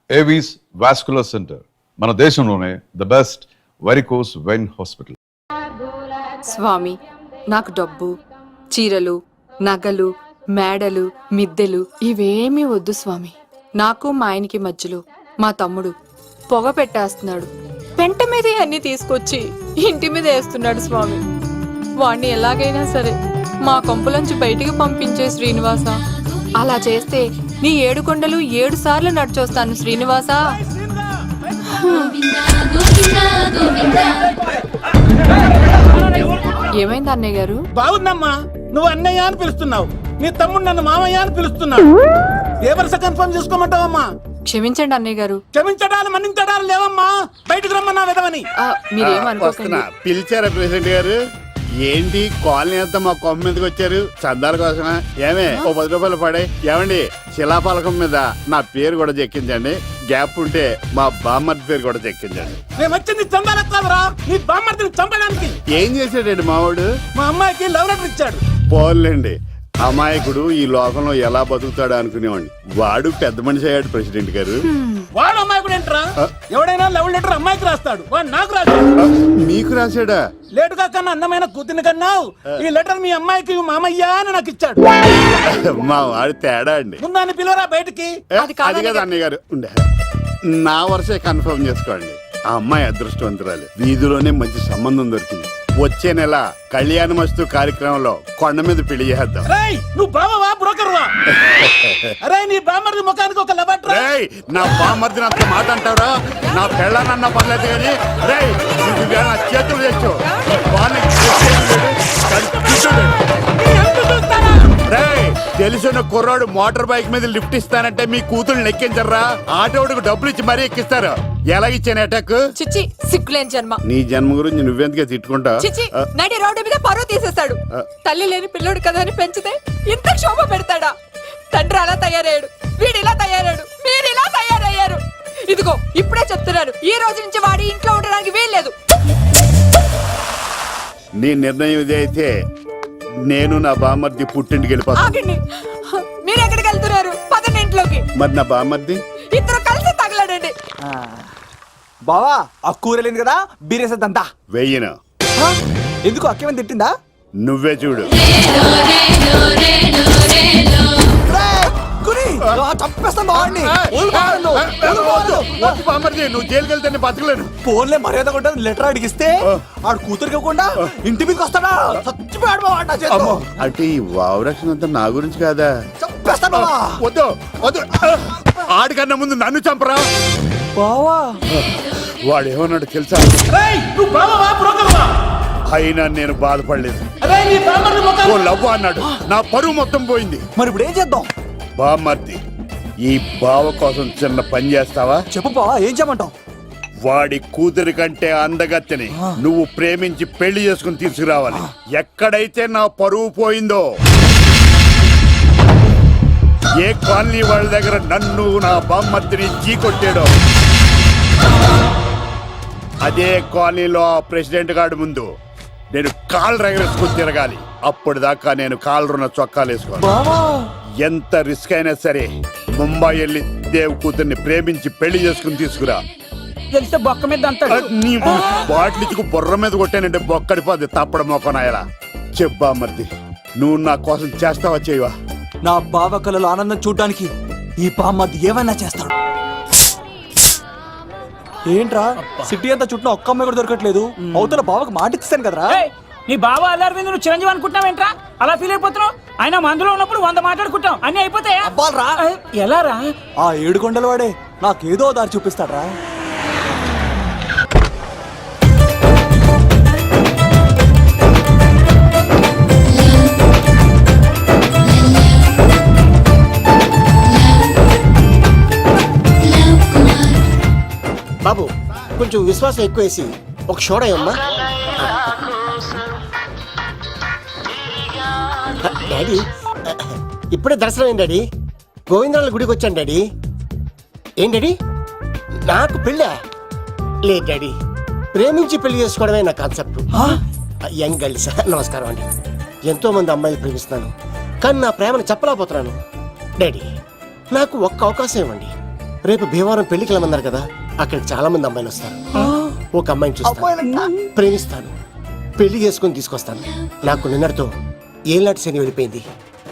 Avis vascular center మన దేశంలోనే the best varicose vein hospital. స్వామి, నాకు డబ్బు, చీరలు, నగలు, మేడలు, మిద్దెలు ఇవేమీ వద్దు స్వామి. నాకు మా ఆయనకి మధ్యలో మా తమ్ముడు పొగ పెట్టేస్తున్నాడు. పెంట మీదే అన్ని తీసుకొచ్చి ఇంటి మీద వేస్తున్నాడు స్వామి. వాణ్ణి ఎలాగైనా సరే మా కొంపులోంచి బయటికి పంపించే శ్రీనివాస. అలా చేస్తే నీ 7 కొండలు 7 సార్లు నడిచొస్తాను శ్రీనివాస. ఏమైంది అన్నయ్య గారు? బాగుందమ్మా, నువ్వు అన్నయ్య అని పిలుస్తున్నావు, నీ తమ్ముడు నన్ను మామయ్య అని పిలుస్తున్నాడు. ఏ వరుస కన్ఫర్మ్ చేసుకోమంటావమ్మా? క్షమించండి అన్నయ్య గారు. క్షమించడాలు మన్నించడాలు లేవమ్మా, బయటకు రమ్మన్నా విధవని. మీరేమనుకోకండి. పిలిచారా ప్రెసిడెంట్ గారు? ఏంటి కాలనీ అంతా మా కొమ్మ మీదకి వచ్చారు? చందాల కోసమా? ఏమే ఓ 10 రూపాయలు పడే. ఏమండి, శిలాపాలకం మీద నా పేరు కూడా చెక్కించండి. గ్యాప్ ఉంటే మా బామ్మర్ది పేరు కూడా చెక్కించండి. మేము వచ్చింది చందాలకు కాదురా, నీ బామ్మర్దిని చంపడానికి. ఏం చేశాడండి మావాడు? మా అమ్మాయికి లవ్ లెటర్ ఇచ్చాడు. పోన్లేండి, అమాయకుడు ఈ లోకంలో ఎలా బతుకుతాడు అనుకునేవాడిని. వాడు పెద్ద మనిషి అయ్యాడు ప్రెసిడెంట్ గారు. వాడు అమ్మాయికుడు ఏంట్రా? ఎవడైనా లవ్ లెటర్ అమ్మాయికి రాస్తాడు, వాడు నాకు రాశాడు. మీకు రాశాడా? లేటుగా కన్నా అందమైన కూతుర్ని కన్నావు, ఈ లెటర్ మీ అమ్మాయికి మామయ్య అని నాకు ఇచ్చాడు. మా వాడు తేడా అండి. ముందాన్ని పిలవరా బయటికి. అది కదా అన్నయ్య గారు. ఉండే నా వరుసే కన్ఫర్మ్ చేసుకోండి. ఆ అమ్మాయి అదృష్టవంతురాలు. వీధిలోనే మంచి సంబంధం దొరికింది. వచ్చే నెల కళ్యాణమస్తు కార్యక్రమంలో కొండ మీద పెళ్లి చేద్దాం. నువ్వు బావవా బ్రోకర్వా? అరే నీ బామ్మర్ది ముఖానికి ఒక లెటర్. నా బామ్మర్దిని అంత మాట అంటారా? నా పెళ్ళానన్న పర్లేదు కానీ నా చేతులు తెచ్చు. తెలిసిన కుర్రాడు మోటార్ బైక్ మీద లిఫ్ట్ ఇస్తానంటే మీ కూతురు ఎక్కించరా? ఆటోడికి డబ్బులు ఇచ్చి మరీ ఎక్కిస్తారు. ఎలాగిచ్చాను అటాక్? చిచ్చి, సిగ్గులేని జన్మ. నీ జన్మ గురించి నువ్వెందుకే తిట్టుకుంటా? చిచ్చి, నడి రోడ్డు మీద పరువు తీసేస్తాడు. తల్లి లేని పిల్లోడు కదా అని పెంచితే ఇంత క్షోభ పెడతాడా? తండ్రి అలా తయారయ్యాడు, వీడు ఇలా తయారయ్యాడు, మీరు ఇలా తయారయ్యారు. ఇదిగో ఇప్పుడే చెప్తున్నాను, ఈ రోజు నుంచి వాడి ఇంట్లో ఉండడానికి వీల్లేదు. నీ నిర్ణయం ఇదే అయితే నేను నా బామ్మర్ది పుట్టింటికి వెళ్ళిపోతాను. మీరు ఎక్కడికి వెళ్తున్నారు? పదండి ఇంట్లోకి. మరి నా బామ్మర్ది? ఇద్దరు కలిసి తగలడండి. బావా, ఆ కూరలేదు కదా, బీరేసేద్దంతా. వెయ్యను. ఎందుకు అక్కేమని తిట్టిందా? నువ్వే చూడు. నువ్వు జైలుకి వెళ్తే బతకలేను. ఫోన్లే మర్యాద కూడా లెటర్ అడిగిస్తే ఆడు కూతురికి ఇవ్వకుండా ఇంటి మీదకి వస్తాడా? చచ్చిపోయాడు. అంటే ఈ వావరక్షణ అంతా నా గురించి కాదా? చంపేస్తాను. వద్దు వద్దు, ఆడికన్నా ముందు నన్ను చంపరా. బావా, వాడు ఏమన్నాడు తెలుసా? నువ్వు బావవా బ్రోకర్వా? అయినా నేను బాధపడలేదు. అరే నీ బామ్మర్ది ముఖానికి ఓ లవ్వ అన్నాడు, నా పరువు మొత్తం పోయింది. మరి ఇప్పుడు ఏం చేద్దాం? బామ్మర్ది, ఈ బావ కోసం చిన్న పని చేస్తావా? చెప్పు బావా, ఏం చేయమంటావు? వాడి కూతురి కంటే అందగత్తెని నువ్వు ప్రేమించి పెళ్లి చేసుకుని తీసుకురావాలి. ఎక్కడైతే నా పరువు పోయిందో, ఏ కాలనీ వాళ్ళ దగ్గర నన్ను నా బామ్మర్దిని చీకొట్టాడో, అదే కాలనీలో ఆ ప్రెసిడెంట్ గారి ముందు నేను కాళ్ళు రగరేసుకుని తిరగాలి. అప్పుడు దాకా నేను కాళ్ళున్న చొక్కాలు వేసుకోవాలి. ఎంత రిస్క్ అయినా సరే ముంబై వెళ్ళి దేవ్ కూతుర్ని ప్రేమించి పెళ్లి చేసుకుని తీసుకురా. తెలిస్తే బొక్క మీద నీ బాటిలికి బుర్ర మీద కొట్టానంటే బొక్కడిపోద్ది తప్పడ మొక్కనాయలా. చెప్పా మర్ది, నువ్వు నా కోసం చేస్తావా చేయవా? నా బావ కళలో ఆనందం చూడ్డానికి ఈ బామ్మది ఏమైనా చేస్తాడు. ఏంట్రా సిటీ అంతా చుట్టూ ఒక్క అమ్మాయి కూడా దొరకట్లేదు. అవతల బావకు మాట ఇస్తాను కదరా. నీ బావ అల్లరి మీద నువ్వు చిరంజీవి అనుకుంటున్నావేంట్రా? అలా ఫీల్ అయిపోతున్నావు. ఆయన మందులో ఉన్నప్పుడు 100 మాట్లాడుకుంటాం, అన్ని అయిపోతాయా? ఎలా రా? ఆ 7 కొండల వాడే నాకేదో దారి చూపిస్తాడ్రా. బాబు, కొంచెం విశ్వాసం ఎక్కువేసి ఒక షోడయమ్మా. డాడీ, ఇప్పుడే దర్శనం అయింది డాడీ. గోవిందరాల గుడికి వచ్చాను డాడీ. ఏం డాడీ, నాకు పెళ్ళా? లేదు డాడీ, ప్రేమించి పెళ్లి చేసుకోవడమే నా కాన్సెప్ట్. యంగ్ గర్ల్స్ నమస్కారం అండి. ఎంతో మంది అమ్మాయిలు ప్రేమిస్తున్నాను, కానీ నా ప్రేమను చెప్పలేకపోతున్నాను. డాడీ, నాకు ఒక్క అవకాశం ఇవ్వండి. రేపు భీమవరం పెళ్లికి వెళ్ళమన్నారు కదా, అక్కడికి చాలా మంది అమ్మాయిలు వస్తారు. ఒక అమ్మాయిని చూస్తాను, ప్రేమిస్తాను, పెళ్లి చేసుకుని తీసుకొస్తాను. నాకు నిన్నటితో ఏళ్ళనాటి శని వెళ్ళిపోయింది.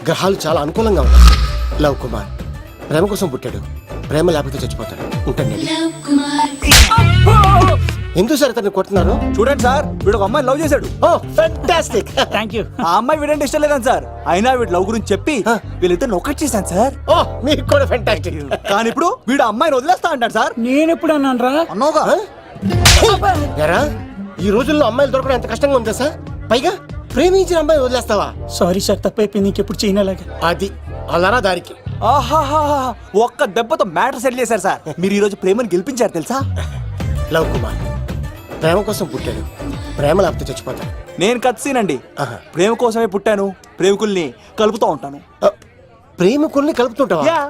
గ్రహాలు చాలా అనుకూలంగా ఉన్నాయి. లవ్ కుమార్ ప్రేమ కోసం పుట్టాడు, ప్రేమ లేకపోతే చచ్చిపోతాడు. ఉంటాను. ఎందుకు సార్ అతన్ని కొట్టున్నారు? చూడండి సార్, వీడు ఒక అమ్మాయి లవ్ చేశాడు. Oh fantastic. Thank you. ఆ అమ్మాయి వీడంటే ఇష్టం లేదని సార్, అయినా వీడు లవ్ గురించి చెప్పి వీళ్ళిద్దరు ఒకటి చేశాను సార్. ఓ మీకు కూడా ఫెంటాస్టిక్. కానీ ఇప్పుడు వీడు అమ్మాయిని వదిలేస్తా అంటాడు సార్. నేను ఎప్పుడు అన్నాను రా? అన్నోగా ఎరా ఈ రోజుల్లో అమ్మాయిలు దొరకడం ఎంత కష్టంగా ఉందా సార్? పైగా ప్రేమించిన అమ్మాయి వదిలేస్తావా? సారీ సార్, తప్పైపోయింది. ఇంకెప్పుడు చేయనలాగా. అది అలారా దారికి. ఆహాహా, ఒక్క దెబ్బతో మ్యాటర్ సెటిల్ చేశారు సార్. మీరు ఈ రోజు ప్రేమను గెలిపించారు తెలుసా? లవ్ కుమార్ ప్రేమ కోసం పుట్టాడు, ప్రేమ లేకపోతే చచ్చిపోతాడు. నేను కత్సీనండి. ఆహా. ప్రేమ కోసమే పుట్టాను, ప్రేమికుల్ని కలుపుతూ ఉంటాను. ప్రేమికుల్ని కలుపుతుంటావా? Yeah.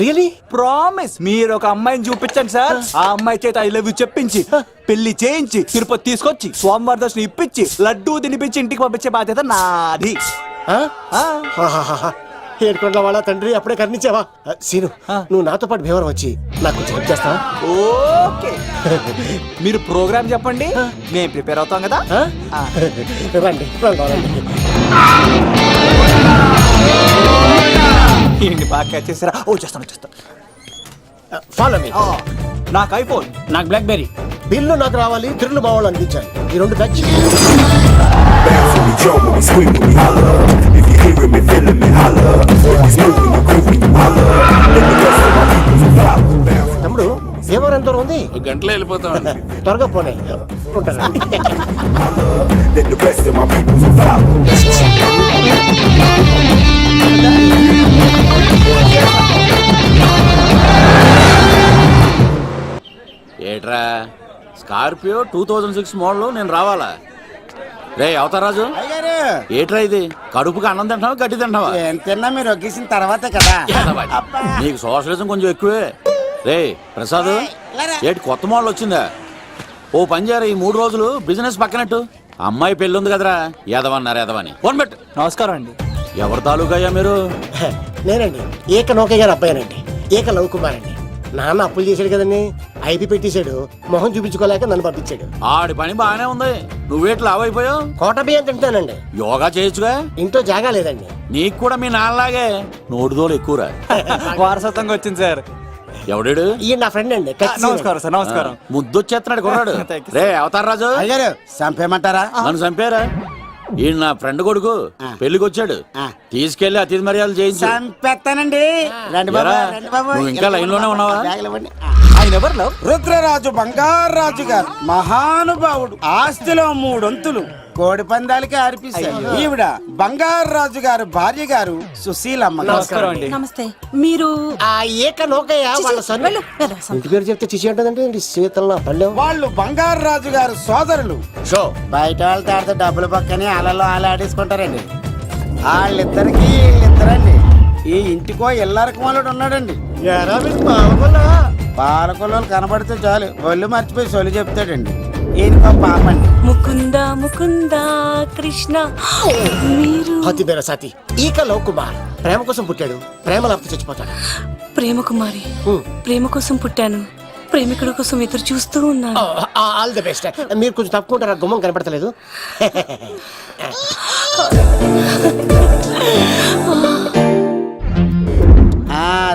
రియలీ? ప్రామిస్. మీరు ఒక అమ్మాయిని చూపించండి సార్, ఆ అమ్మాయి చేత ఐ లవ్ యూ చెప్పించి పెళ్లి చేయించి తిరుపతి తీసుకొచ్చి స్వామివారి దర్శనం ఇప్పించి లడ్డూ తినిపించి ఇంటికి పంపించే బాధ్యత నాది. ఏడుకొండల వాళ్ళ తండ్రి అప్పుడే కర్ణించావా? సీను నువ్వు నాతో పాటు భీవరం వచ్చి నాకు కొంచెం హెల్ప్ చేస్తావా? ఓకే. మీరు ప్రోగ్రామ్ చెప్పండి, మేము ప్రిపేర్ అవుతాం కదా. రండి రండి. ఏంటి బాగా క్యాచ్ చేస్తారా? ఓ చేస్తాను. Follow me. నాకు ఐఫోన్, నాకు బ్లాక్ బెర్రీ. బిల్లు నాకు రావాలి, తిరులు మా వాళ్ళు అందించాలి. ఈ రెండు batch. Bounce when we jump, when we scream, when we holler. If you hearing me, feeling me, holler. When we smoke, when you groove, when you holler. Let the rest of my people follow. Bounce. తమ్ముడు భీవరం ఎంత దూరం ఉంది? గంటలో వెళ్ళిపోతామండి. త్వరగా పోనీ. ఉంటాను. Let the rest of my people follow. ఏట్రా Scorpio 2006 model నేను రావాలా? రే అవతారాజు, ఏట్రా ఇది? కడుపుకి అన్నం తింటావా గడ్డి తింటావా? తిన్నా మీరు ఒగ్గేసిన తర్వాతే కదా. నీకు సోషలిజం కొంచెం ఎక్కువే. రే ప్రసాద్, ఏటి కొత్త మోడల్ వచ్చిందా? ఓ పని చేయరా, ఈ 3 రోజులు బిజినెస్ పక్కనట్టు. అమ్మాయి పెళ్ళి ఉంది కదరా, ఎదవన్నారు ఎదవని. ఫోన్ పెట్టు. నమస్కారం అండి. ఎవరి తాలూకా అయ్యా మీరు? నేనండి ఏక నౌకే గారు అబ్బాయినండి, ఏక లవ్ కుమార్ అండి. నాన్న అప్పులు చేశాడు కదండి, ఐపీ పెట్టేశాడు. మొహం చూపించుకోలేక నన్ను పంపించాడు. ఆడి పని బాగానే ఉంది, నువ్వేట్లు లావైపోయావు. కోట బియ్యం తింటానండి. యోగా చేయొచ్చుగా. ఇంట్లో జాగా లేదండి. నీకు కూడా మీ నాన్నలాగే నోటిదోలు ఎక్కువరా. వారసత్వంగా వచ్చింది సార్. ఎవడాడు? ఈయన నా ఫ్రెండ్ అండి. నమస్కారం సార్. నమస్కారం. ముద్దొచ్చేస్తున్నాడు కొన్నాడు. Thank you, రే అవతార్ రాజు, అయ్యారు చంపేయమంటారా? నన్ను చంపారా? ఈయన నా ఫ్రెండ్ కొడుకు పెళ్లికి వచ్చాడు, తీసుకెళ్లి అతిథి మర్యాదలు చేయించు. చంపేస్తానండి. రండి బాబు, ఎరా, రండి బాబు. నువ్వు ఇంకా లైన్ లోనే ఉన్నావా? బ్యాగులు ఇవ్వండి. ఆయన ఎవరు లవ్? రుద్రరాజు బంగారాజు గారు మహానుభావుడు. ఆస్తిలో 3 వంతులు కోడి పందాలకి అర్పిస్తారు. ఈవిడ బంగారాజు గారు భార్య గారు సుశీలమ్మ. నమస్కారం అండి. నమస్తే. మీరు ఆ ఏక నౌకయ్య వాళ్ళ సన్. వెళ్ళు, వెళ్ళు, సన్. ఇంటి పేరు చెప్తే చిచి ఉంటుందంటే శీతల పల్లెం. వాళ్ళు బంగారాజు గారు సోదరులు. షో బయట వాళ్ళతో ఆడితే డబ్బులు పక్కనే అలలో ఆలాడేసుకుంటారండి. వాళ్ళిద్దరికి వీళ్ళిద్దరండి. ఈ ఇంటికో ఇల్లరకం వాళ్ళు ఉన్నాడండి. పాలకొల్లు కనబడితే చాలు ఒళ్ళు మర్చిపోయి సొలి చెప్తాడండి. ఈయనకో పాపండి. ముకుంద ముకుంద కృష్ణ. మీరు హతి బేర సాతి ఈక లవ్ కుమార్ ప్రేమ కోసం పుట్టాడు, ప్రేమ లేకపోతే చచ్చిపోతాడు. ప్రేమ కుమారి. ప్రేమ కోసం పుట్టాను, ప్రేమికుడు కోసం ఎదురు చూస్తూ ఉన్నాను. All the best. మీరు కొంచెం తప్పుకుంటారా? గుమ్మం కనపడతలేదు.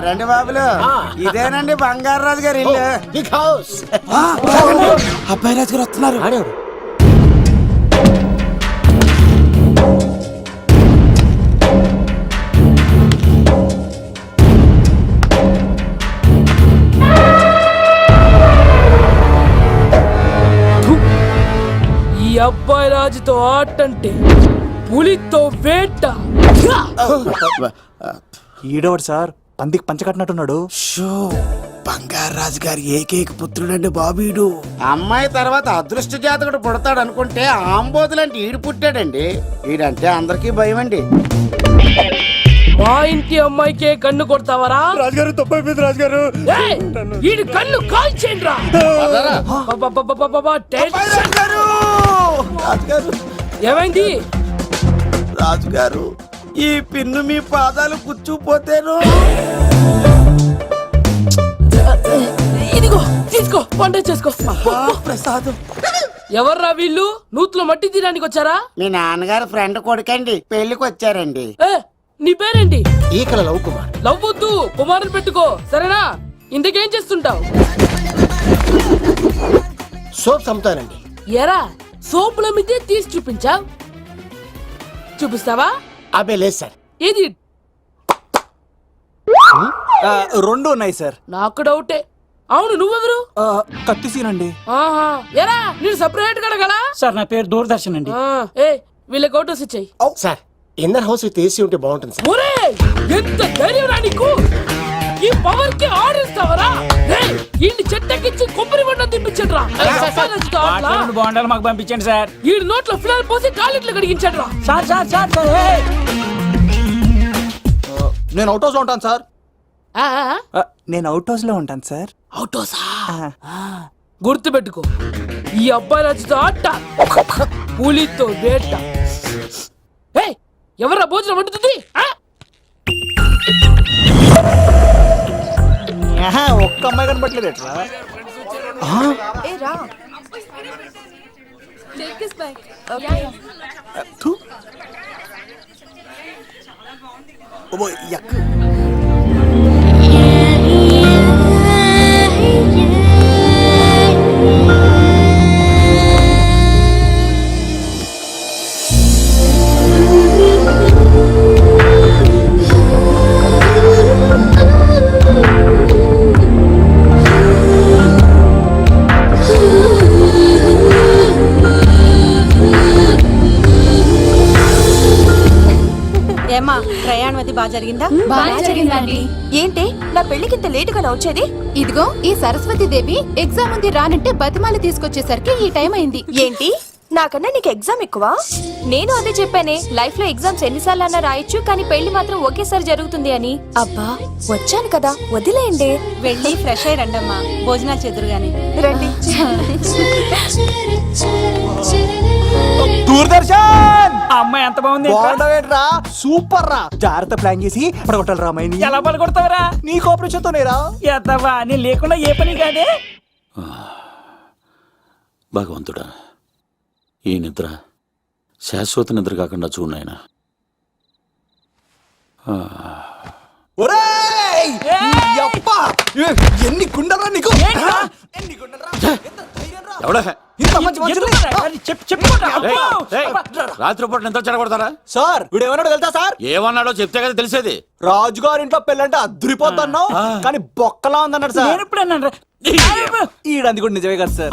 రండి బాబులు, ఇదేనండి బంగారాజు గారు ఇల్లు. Big house. అబ్బాయి రాజు గారు వస్తున్నారు. ఆడేవాడు ఈ అబ్బాయి రాజుతో ఆటంటే పులితో వేట. ఈడోడు సార్, పందికి పంచకట్టినట్టున్నాడు. బంగారాజు గారి ఏకైక పుత్రుడండి బాబీడు. అమ్మాయి తర్వాత అదృష్ట జాతకుడు పుడతాడు అనుకుంటే ఆంబోతులంటే ఈడు పుట్టాడండి. ఈడంటే అందరికీ భయం అండి. మా ఇంటి అమ్మాయికే కన్ను కొడతావరా? రాజుగారు తప్పైపోయింది రాజుగారు. ఏయ్, ఈడి కన్ను కాల్చేయండి రా. ఏమైంది? రాజుగారు, ఈ పిన్ను మీ పాదాలు కూర్చుపోతేను ఇదిగో తీసుకో వంట చేసుకో ప్రసాద్ ఎవర్రా వీళ్ళు నూతులో మట్టి తీయడానికి వచ్చారా మీ నాన్నగారు ఫ్రెండ్ కొడుకండి పెళ్లికి వచ్చారండి. ఏ నీ పేరేంటి ఈకల లవ్ కుమార్. లవ్ వద్దు కుమారుని పెట్టుకో సరేనా ఇంతకేం చేస్తుంటావు సోప్స్ అమ్ముతానండి. ఎరా సోపుల మీదే తీసి చూపించావు చూపిస్తావా అబ్బే లేదు సార్. ఇది రెండు ఉన్నాయి సార్. నాకు డౌటే అవును నువ్వెవరు కత్తిసీనండి. ఆహా ఎరా నేను సపరేట్ కడగలా సార్ నా పేరు దూరదర్శన్ అండి. ఏ వీళ్ళ ఫోటోస్ ఇచ్చాయి sir inner house with AC ఉంటే బాగుంటుంది సార్. ఒరే ఎంత ధైర్యం రా నీకు ఈ పవర్ కి ఆర్డర్ ఇస్తావరా ఈ చెట్టెక్కించి కొబ్బరి బండ తిప్పించండి రా వాటర్ బాండాలు మాకు పంపించండి సార్. ఈ నోట్లో ఫినాల్ పోసి టాయిలెట్లు కడిగించండి రా సార్ సార్ సార్ సార్ ఏయ్! నేను అవుట్ హౌస్ లో ఉంటాను సార్. ఆ, ఆ, నేను అవుట్ హౌస్ లో ఉంటాను సార్. అవుటోసా గుర్తు పెట్టుకో ఈ అబ్బాయి రాజుతో ఆట పులితో వేట ఏయ్, ఎవర్రా భోజనం వండుతుంది ఆ? ఒక్క అమ్మాయి కనపట్లేదు ఎట్లా? ఏమా ప్రయాణం అది బాగా జరిగిందా? బాగా జరిగిందండి. ఏంటి నా పెళ్లికి ఇంత లేటుగా వచ్చేది? ఇదిగో ఈ సరస్వతి దేవి ఎగ్జామ్ ఉంది రానంటే బతిమాలి తీసుకొచ్చేసరికి ఈ టైం అయింది. ఏంటి నాకన్నా నీకు ఎగ్జామ్ ఎక్కువ? నేను అదే చెప్పానే లైఫ్ లో ఎగ్జామ్స్ ఎన్నిసార్లు అన్నా రాయొచ్చు కానీ పెళ్లి మాత్రం ఒకేసారి జరుగుతుంది అని. అబ్బా వచ్చాను కదా వదిలేయండి. వెళ్ళి ఫ్రెష్ అయ్యి రండమ్మా భోజనాలు చెదురు గాని రండి. దూరదర్శన్ ఆ అమ్మాయి ఎంత బాగుంది బాగుండవేట్రా సూపర్ రా. జాగ్రత్త ప్లాన్ చేసి పడగొట్టాలి రామాయణి. ఎలా పలుకొడతావరా? నీ కోఆపరేషన్ తోనేరా. ఎత్తవా నీ లేకుండా ఏ పని కాదే. భగవంతుడా ఈ నిద్ర శాశ్వత నిద్ర కాకుండా చూడాయన. ఒరేయ్! ఈ అబ్బ! ఎన్ని గుండెలరా నీకు? ఎన్ని గుండెలరా? ఎంత ధైర్యం రా? ఎవడా ఇంత మంచి మనుషుల్ని? రాత్రిపూట నిద్ర చెడగొడతారా? సార్ వీడు ఏమన్నాడు తెలుసా సార్? ఏమన్నాడో చెప్తే కదా తెలిసేది. రాజుగారింట్లో పెళ్ళంటే అద్దరిపోతున్నావు కానీ బొక్కలా ఉందన్నాడు సార్. నేను ఎప్పుడన్నా ఈడంది కూడా నిజమే కదా సార్.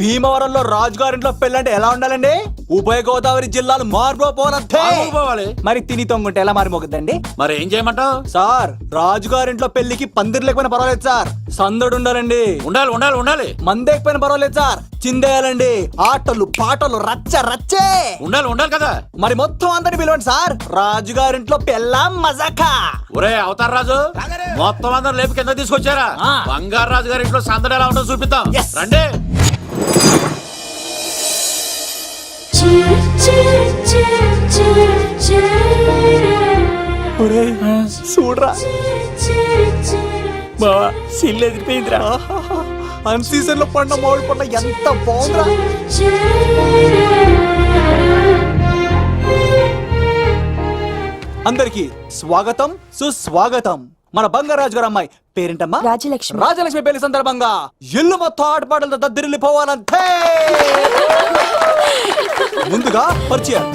భీమవరంలో రాజుగారింట్లో పెళ్ళంటే ఎలా ఉండాలండి? ఉభయ గోదావరి జిల్లాలు పోవాలి. మరి తిని తొంగుంటే ఎలా మారిమోగుద్దండి? మరి ఏం చేయమంటావు? సార్ రాజుగారింట్లో పెళ్లికి పందిరి లేకపోయినా పర్వాలేదు సార్, సందడు ఉండాలండి. ఉండాలి ఉండాలి ఉండాలి. మందేకపోయినా పర్వాలేదు సార్, చిందేయాలండి. ఆటలు పాటలు రచ్చ రచ్చే ఉండాలి ఉండాలి కదా. మరి మొత్తం అందరిని పిలవండి సార్, రాజుగారింట్లో పెళ్ళాం మజాకా. ఒరే అవతార్ రాజు మొత్తం అందరు లేపి కింద తీసుకొచ్చారా? బంగారు రాజు గారి ఇంట్లో సందడి ఎలా ఉంటుందో చూపిద్దాం రండి. చూడరా బావా సిల్లు ఎదిరిపోయిందిరా. అన్ సీజన్ లో పండ మామిడి పండ ఎంత బాగుందిరా. అందరికి స్వాగతం సుస్వాగతం. మన బంగారాజు గారు అమ్మాయి పేరేంటమ్మా? రాజలక్ష్మి. రాజలక్ష్మి పెళ్లి సందర్భంగా ఇల్లు మొత్తం ఆటపాటలతో దద్దరిల్లిపోవాలంతే. ముందుగా పరిచయం.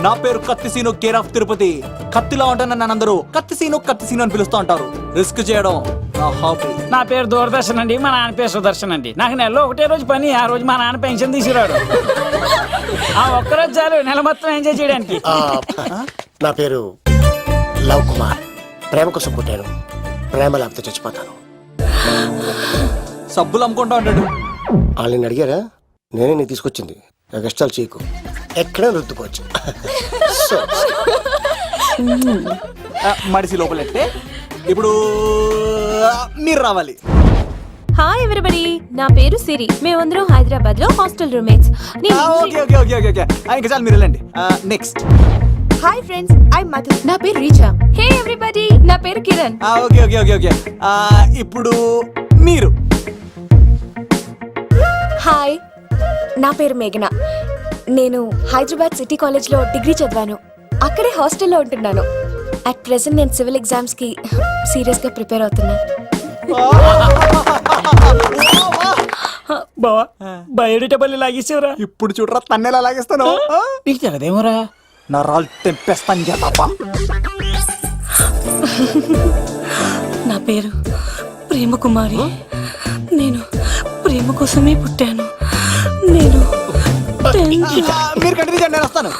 నా పేరు కత్తిసీను, కేర్ ఆఫ్ తిరుపతి. కత్తిలా ఉంటాను నన్ను అందరూ కత్తిసీను అని పిలుస్తూ ఉంటారు. రిస్క్ చేయడం నా హాబీ. నా పేరు దూరదర్శన్ అండి, మా నాన్న పేరు సుదర్శన్ అండి. నాకు నెలలో ఒకటే రోజు పని, ఆ రోజు మా నాన్న పెన్షన్ తీసుకురాడు. ఆ ఒక్కరోజు చాలు నెల మొత్తం ఎంజాయ్ చేయడానికి. నా పేరు లవ్ కుమార్. ప్రేమ కోసం పుట్టాను, ప్రేమ లేకపోతే చచ్చిపోతాను. సబ్బులు అమ్ముకుంటా ఉంటాడు. వాళ్ళని అడిగారా? నేనే నీకు తీసుకొచ్చింది. కష్టాలు చేయకు, ఎక్కడ రుద్దుకోవచ్చు. మడిసి లోపలెట్టే. ఇప్పుడు మీరు రావాలి. హాయ్ ఎవరీబడీ, నా పేరు సిరి. మేమందరం హైదరాబాద్ లో hostel roommates. Okay okay okay okay okay ఇంకా చాలు మీరు వెళ్ళండి. Next hi friends I Madhu. నా పేరు రీచా. హే ఎవ్రీబడి, నా పేరు Kiran. Okay okay okay okay ఇప్పుడు మీరు. హాయ్, నా పేరు మేఘన. నేను హైదరాబాద్ సిటీ కాలేజ్లో డిగ్రీ చదివాను. అక్కడే హాస్టల్లో ఉంటున్నాను. అట్ ప్రెసెంట్ నేను సివిల్ ఎగ్జామ్స్కి సీరియస్గా ప్రిపేర్ అవుతున్నాను. బావా బయోడేటా లాగేసేవరా. ఇప్పుడు చూడరా తన్నేలా లాగేస్తాను. నీకు తెగదేమోరా. నరాలు తెంపేస్తాను చేతప్ప. నా పేరు ప్రేమ కుమారి. నేను ప్రేమ కోసమే పుట్టాను. నేను మీరు కంటిన్యూ చేయండి, నేను వస్తాను.